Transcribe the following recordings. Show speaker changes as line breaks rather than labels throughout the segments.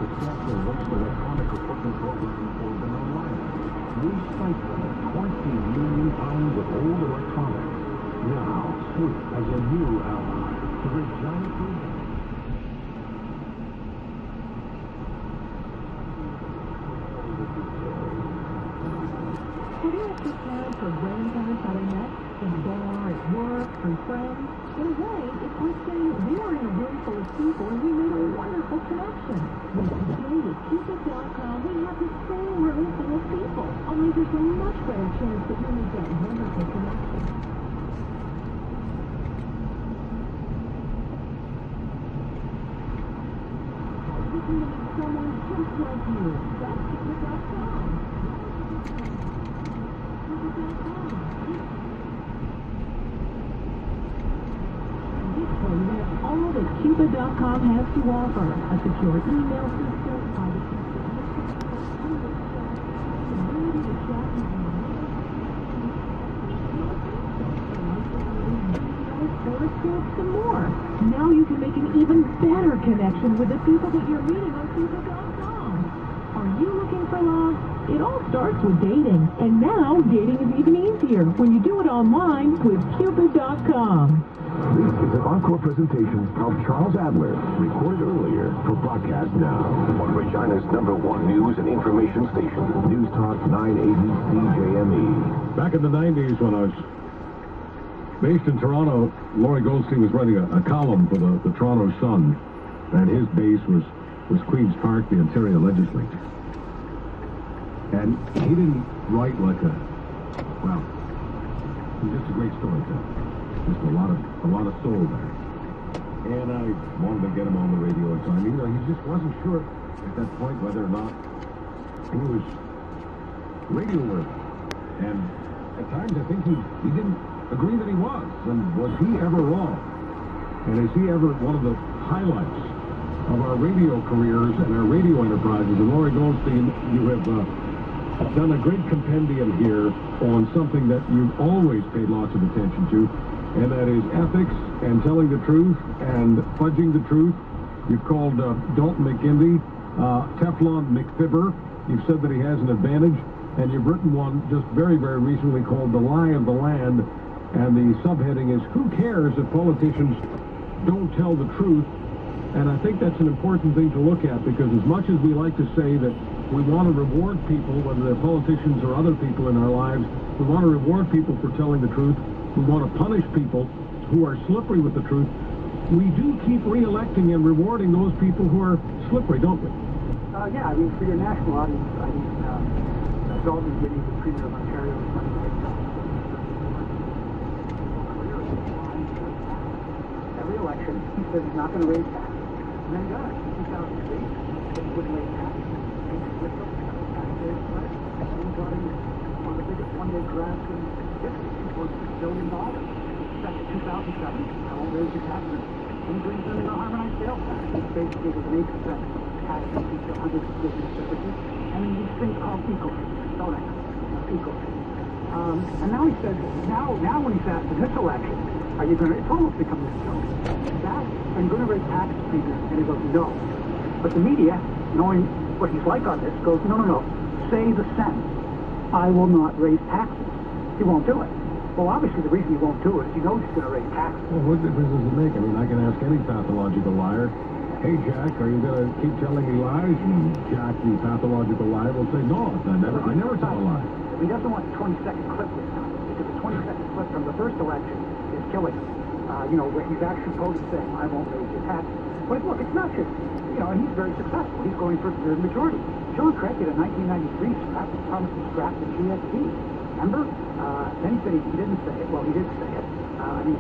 Saskatchewan waste electronic equipment program for the online. Recycling 20 million pounds of old electronics. Now, sleep as a new ally. The Regina Saskatchewan.
Have you ever prepared for grandparents at a met, in a bar, at work, through friends? In a way, it's like saying we are in a room full of people and we made a wonderful connection. Well, today at Cupid.com, we have the same room full of people, only there's a much better chance that you make that wonderful connection. You can meet someone just like you. That's Cupid.com. All that Cupid.com has to offer: a secure email system, privacy, some more. Now you can make an even better connection with the people that you're meeting on Cupid.com. Are you looking for love? It all starts with dating, and now dating is even easier when you do it online with Cupid.com.
This is an encore presentation of Charles Adler, recorded earlier for broadcast now on Regina's #1 news and information station, News Talk 980 CJME.
Back in the 90s when I was based in Toronto, Laurie Goldstein was writing a column for the Toronto Sun, and his base was Queen's Park, the Ontario legislature. And he didn't write like he was just a great storyteller. Just a lot of soul there. And I wanted to get him on the radio at time. You know, he just wasn't sure at that point whether or not he was radio worthy. And at times I think he didn't agree that he was. And was he ever wrong? And is he ever one of the highlights of our radio careers and our radio enterprises? And Laurie Goldstein, you have done a great compendium here on something that you've always paid lots of attention to, and that is ethics and telling the truth and fudging the truth. You've called Dalton McGinty Teflon McFibber. You've said that he has an advantage, and you've written one just very, very recently called The Lie of the Land, and the subheading is, Who cares if politicians don't tell the truth? And I think that's an important thing to look at, because as much as we like to say that we want to reward people, whether they're politicians or other people in our lives, we want to reward people for telling the truth, we want to punish people who are slippery with the truth, we do keep re-electing and rewarding those people who are slippery, don't we?
Yeah, I mean, for your national audience, I mean, Dalton McGinty, the Premier of Ontario, is running every election, he says he's not going to raise taxes. And then he does. In 2003, he wouldn't raise taxes. He flipped up the taxpayers' credit. And he got in one of the biggest one-day grabs in history, $2.6 billion. Back in 2007, I won't raise your taxes. And he brings in a harmonized sales tax. It's basically with an 8% tax increase to hundreds of business services. And then these things called eco-fees. So that's eco-fees. And now he says, now when he's asked in this election, are you going to, it's almost become this joke. He's asked, are you going to raise taxes, Speaker? And he goes, no. But the media, knowing what he's like on this, goes, no. Say the sentence. I will not raise taxes. He won't do it. Well, obviously the reason he won't do it is he knows he's going to raise taxes.
Well, what difference does it make? I mean, I can ask any pathological liar, hey, Jack, are you going to keep telling me lies? And Jack, the pathological liar, will say, no, I never tell a lie.
He doesn't want a 20-second clip this time, because a 20-second clip from the first election is killing him. Where he's actually quoted saying, I won't raise your taxes. But look, it's not just, and he's very successful. He's going for the majority. John Craig in 1993 promised to scrap the GST. Remember? Then he said he didn't say it. Well, he did say it.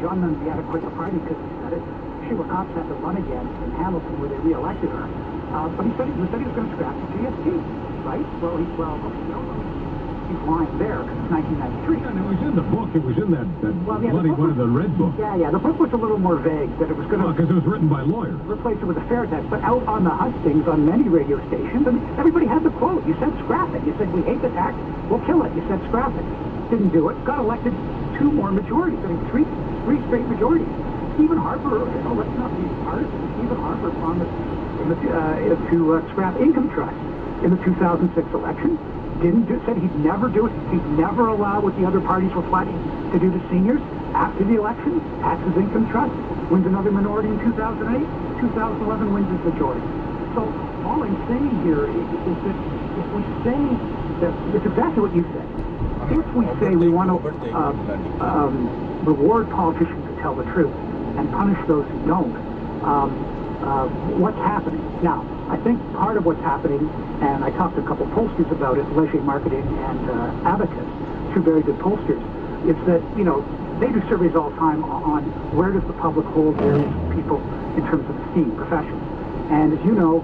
John Nunzi had to quit the party because he said it. Sheila Cox had to run again in Hamilton where they re-elected her. But he said he was going to scrap the GST, right? He's lying there because it's 1993.
And it was in the book. It was in that bloody one of the red book.
Yeah. The book was a little more vague that it was going to...
because it was written by lawyers.
Replace it with a fair tax. But out on the hustings on many radio stations, and everybody had the quote. You said scrap it. You said we hate the tax. We'll kill it. You said scrap it. Didn't do it. Got elected 2 more majorities. I mean, three straight majorities. Stephen Harper, let's not be harsh. Stephen Harper promised to scrap income trust in the 2006 election. Said he'd never do it. He'd never allow what the other parties were planning to do to seniors. After the election, taxes income trust, wins another minority in 2008, 2011 wins his majority. So all I'm saying here is that if we say that, it's exactly what you said. If we say we want to reward politicians who tell the truth and punish those who don't, what's happening? Now, I think part of what's happening, and I talked to a couple pollsters about it, Leger Marketing and Abacus, two very good pollsters, is that, you know, they do surveys all the time on where does the public hold various people in terms of esteem, professions. And as you know,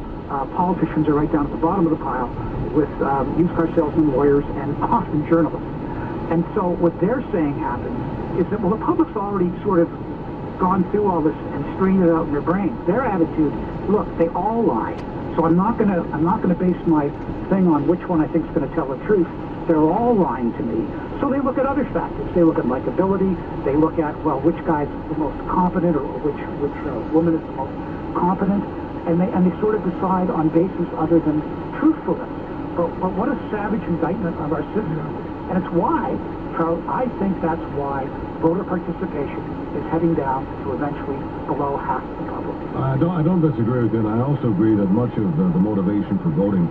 politicians are right down at the bottom of the pile with used car salesmen, lawyers, and often journalists. And so what they're saying happens is that, well, the public's already sort of gone through all this and strained it out in their brains. Their attitude, look, they all lie. So I'm not gonna base my thing on which one I think is going to tell the truth. They're all lying to me. So they look at other factors. They look at likability. They look at, well, which guy's the most competent, or which woman is the most competent, and they sort of decide on basis other than truthfulness. But what a savage indictment of our system. And it's why, Charles, I think that's why voter participation is heading down to eventually below half the public.
I don't disagree with you, and I also agree that much of the motivation for voting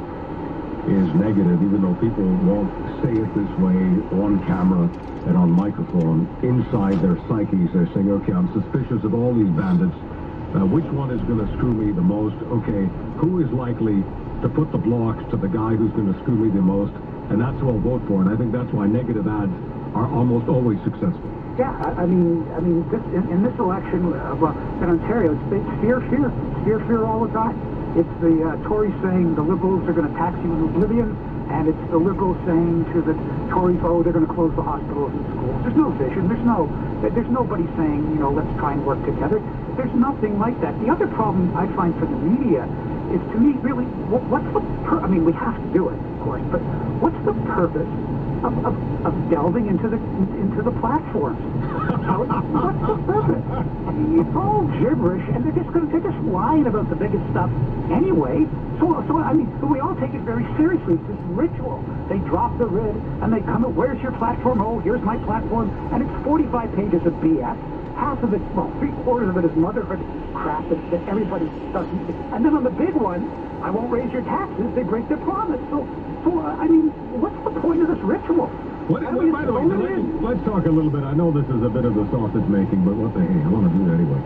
is negative, even though people won't say it this way on camera and on microphone. Inside their psyches, they're saying, okay, I'm suspicious of all these bandits. Which one is going to screw me the most? Okay, who is likely to put the blocks to the guy who's going to screw me the most? And that's who I'll vote for, and I think that's why negative ads are almost always successful.
Yeah, I mean, this, in this election, well, in Ontario, it's fear all the time. It's the Tories saying the Liberals are going to tax you in oblivion, and it's the Liberals saying to the Tories, oh, they're going to close the hospitals and schools. There's no vision. There's nobody saying, you know, let's try and work together. There's nothing like that. The other problem I find for the media is, to me, really, what's the I mean, we have to do it, of course, but what's the purpose of delving into the platforms? What's the purpose? I mean, it's all gibberish, and they're just lying about the biggest stuff anyway. So I mean, we all take it very seriously. It's this ritual. They drop the lid and they come. Where's your platform? Oh, here's my platform, and it's 45 pages of BS. Half of it, well, 3/4 of it is motherhood crap that everybody doesn't. And then on the big one, I won't raise your taxes. They break their promise. So I mean, what's the point of this ritual?
By the way, let's talk a little bit. I know this is a bit of the sausage making, but what the hey, I want to do that anyway.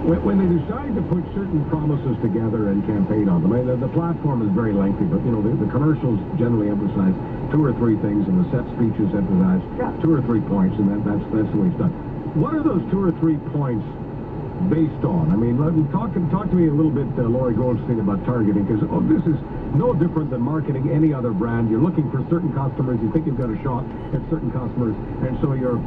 When they decide to put certain promises together and campaign on them, the platform is very lengthy, but you know the commercials generally emphasize 2 or 3 things, and the set speeches emphasize 2 or 3 points, and that's the way it's done. What are those 2 or 3 points based on? I mean, talk to me a little bit, Laurie Goldstein, about targeting, because this is no different than marketing any other brand. You're looking for certain customers, you think you've got a shot at certain customers, and so you're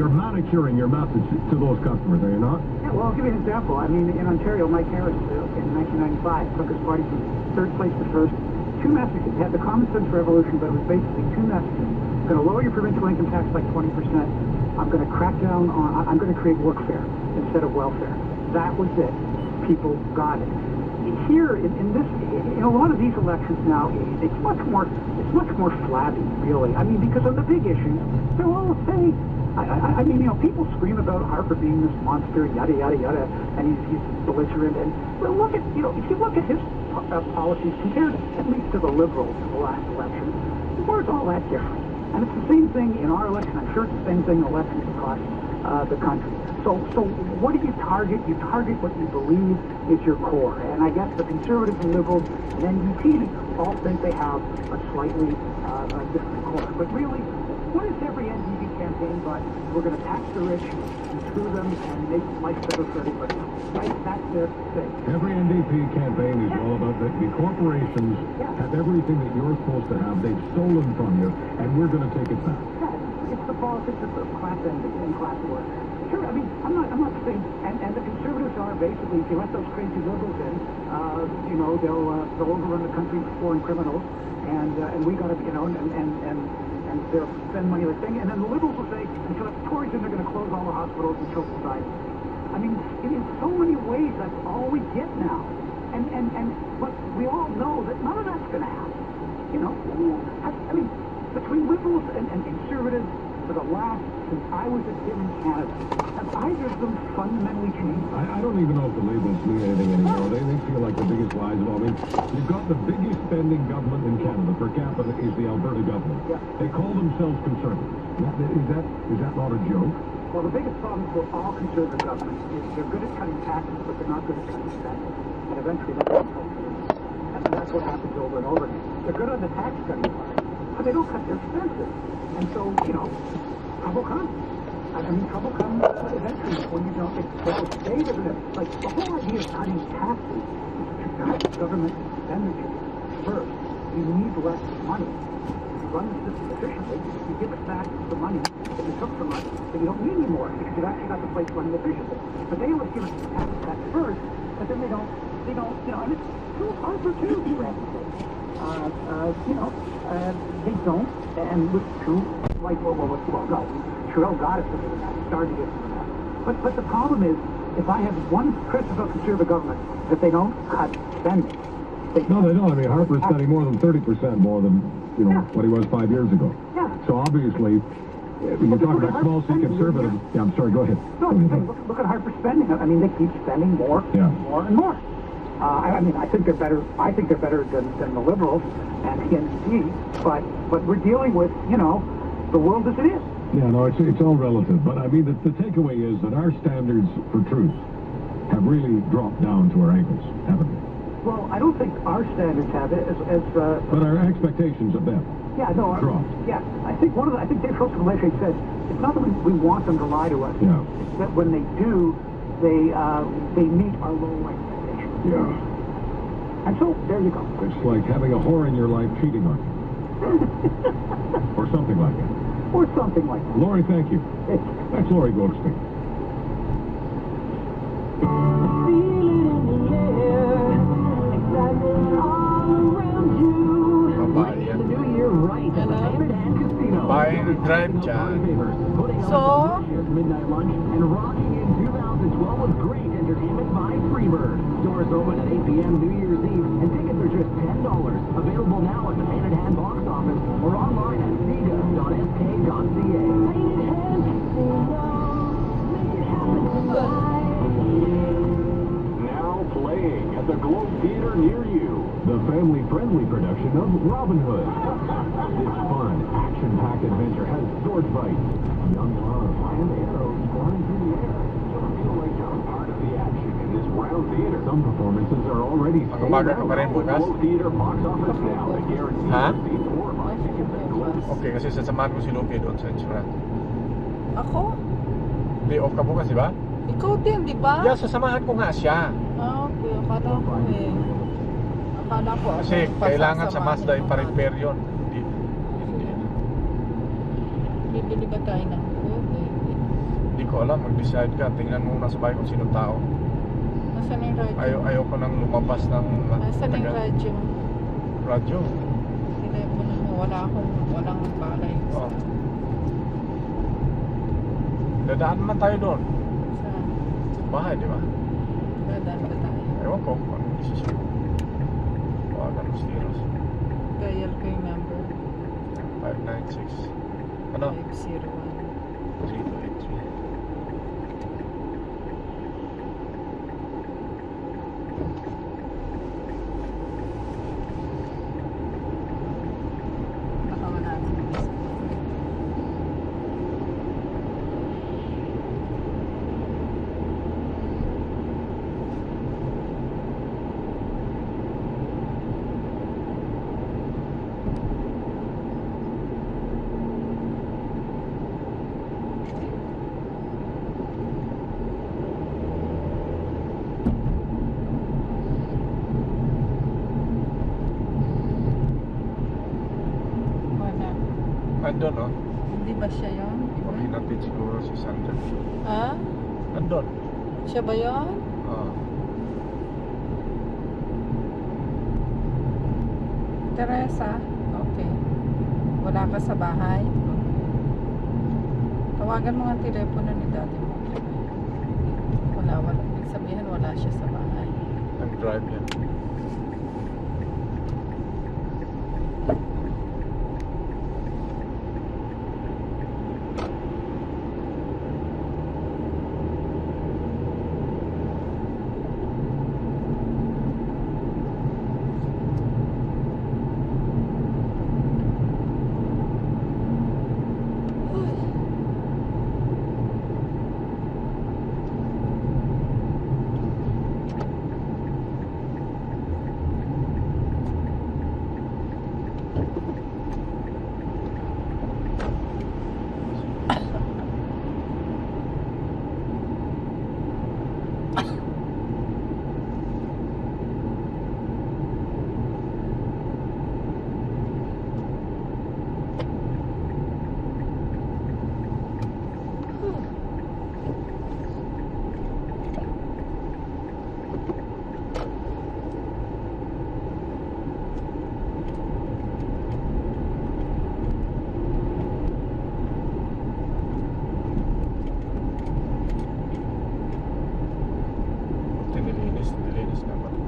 manicuring your message to those customers, are you not?
Yeah, well, I'll give you an example. I mean, in Ontario, Mike Harris in 1995 took his party from 3rd place to 1st. 2 messages. He had the common sense revolution, but it was basically 2 messages. I'm going to lower your provincial income tax by 20%. I'm going to crack down on, I'm going to create workfare instead of welfare. That was it. People got it. Here, in a lot of these elections now, it's much more flabby, really. I mean, because on the big issues, they're all the same. I mean, you know, people scream about Harper being this monster, yada, yada, yada, and he's belligerent. And well, look at, you know, if you look at his policies compared at least to the Liberals in the last election, they weren't all that different. And it's the same thing in our election. I'm sure it's the same thing in elections across the country. So what do you target? You target what you believe is your core. And I guess the Conservatives and Liberals and NDP all think they have a slightly different core. But really, what is every NDP campaign but we're going to tax the rich and screw them and make life better for everybody? Right? That's their thing.
Every NDP campaign is all about the corporations have everything that you're supposed to have. They've stolen from you, and we're going to take it back.
Yeah, it's the politics of class envy and class war. Sure, I mean, I'm not saying, and the Conservatives are basically, if you let those crazy Liberals in, you know, they'll overrun the country with foreign criminals, and we got to, you know, and they'll spend money like thing, and then the Liberals will say, until it's Tories, and they're going to close all the hospitals and choke society. I mean, in so many ways, that's all we get now. And but we all know that none of that's going to happen. You know, I mean, between liberals and conservatives for the last, since I was a kid in Canada, have either of them fundamentally changed?
I don't even know if the labels mean anything anymore. They feel like the biggest lies of all. I mean, you've got the biggest spending government in Canada per capita is the Alberta government.
Yeah.
They call themselves conservative. Is that not a joke?
Well, the biggest problem for all conservative governments is they're good at cutting taxes, but they're not good at cutting spending. And eventually that will come through. And that's what happens over and over again. They're good on the tax cutting part, but they don't cut their expenses. And so, you know, trouble comes. I mean, trouble comes eventually when you don't stay there. Like, the whole idea of cutting taxes is to cut government expenditure first. You need less money. Run the system efficiently, you give it back the money that you took from us that you don't need anymore because you've actually got the place running efficiently. But they always give us the tax cut first, but then they don't, you know, and it's too hard for two, for instance. They don't, and with two, like, well, no, Trudeau got us into that, started to get into that. But the problem is, if I have one critical conservative government, that they don't cut spending.
No, they don't. I mean, Harper's spending more than 30% more than, you know, what he was 5 years ago.
Yeah.
So obviously, when you're talking about small C conservatives, yeah, I'm sorry, go ahead.
No, look at Harper's spending. I mean, they keep spending more, more and more. I mean, I think they're better. I think they're better than the Liberals and the NDP. But we're dealing with, you know, the world as it is.
Yeah, no, it's all relative. But I mean, the takeaway is that our standards for truth have really dropped down to our ankles, haven't they?
Well, I don't think our standards have it
but our expectations of them.
Yeah, no.
Dropped.
Yeah, I think Dave Schultz actually said it's not that we want them to lie to us.
Yeah.
It's that when they do, they meet our low expectations.
Yeah.
And so there you go.
It's like having a whore in your life cheating on you. Or something like that.
Or something like that.
Lori, thank you. That's Lori Goldstein.
Babae drive dyan.
So,
Midnight lunch and rocking in 2012 with great entertainment by Freebird. Doors open at 8 p.m. New Year's Eve, and tickets are just $10. Available now at the Painted Hand box office or online at sega.sk.ca. Now playing at the Globe Theater near you, the family-friendly production of Robin Hood. This fun, action-packed adventure has sword fights, young love, and arrows flying through the air. You'll feel like you're part of the action in this round theater. Some performances are already sold
Mag-umaga
out
ka pa rin
with
bukas?
Globe Theater box office now. The guarantee
Ha?
to see 4 or 5 tickets at Globe.
Okay, kasi sasamahan ko si Lupe doon sa insurance.
ako?
Day off ka bukas, di ba?
Ikaw din, di ba?
Yeah, sasamahan ko nga siya.
Ah, okay. Akala ko eh. Akala ko ako
Kasi kailangan sa
pasasamahin
Mazda
mo
ipa-repair yun. Hindi.
Bibili ba tayo ng food?
Hindi ko alam, mag-decide ka. Tingnan mo muna sa bahay kung sinong tao.
Nasaan na yung radyo?
Ayaw ko nang lumabas ng
Nasaan na yung radyo?
radyo.
Telepono mo. Walang balay.
Oh. Dadaan naman tayo doon.
Saan?
Bahay, di ba?
Dadaan ba tayo?
Ewan ko kung anong decision. Tawagan mo si Eros.
Dial ko yung number.
596. Ano?
501.
3283.
Baka wala akong isa. Wala.
Andun, no?
Hindi ba siya yun?
O hinatid siguro si Sander.
Ha?
Andun.
Siya ba yun?
Oo.
Teresa? Okay. Wala ka sa bahay? Tawagan mo ang telepono ni daddy mo. Wala. Ibig sabihin wala siya sa bahay.
Nag-drive drive yan. Nilinis naman.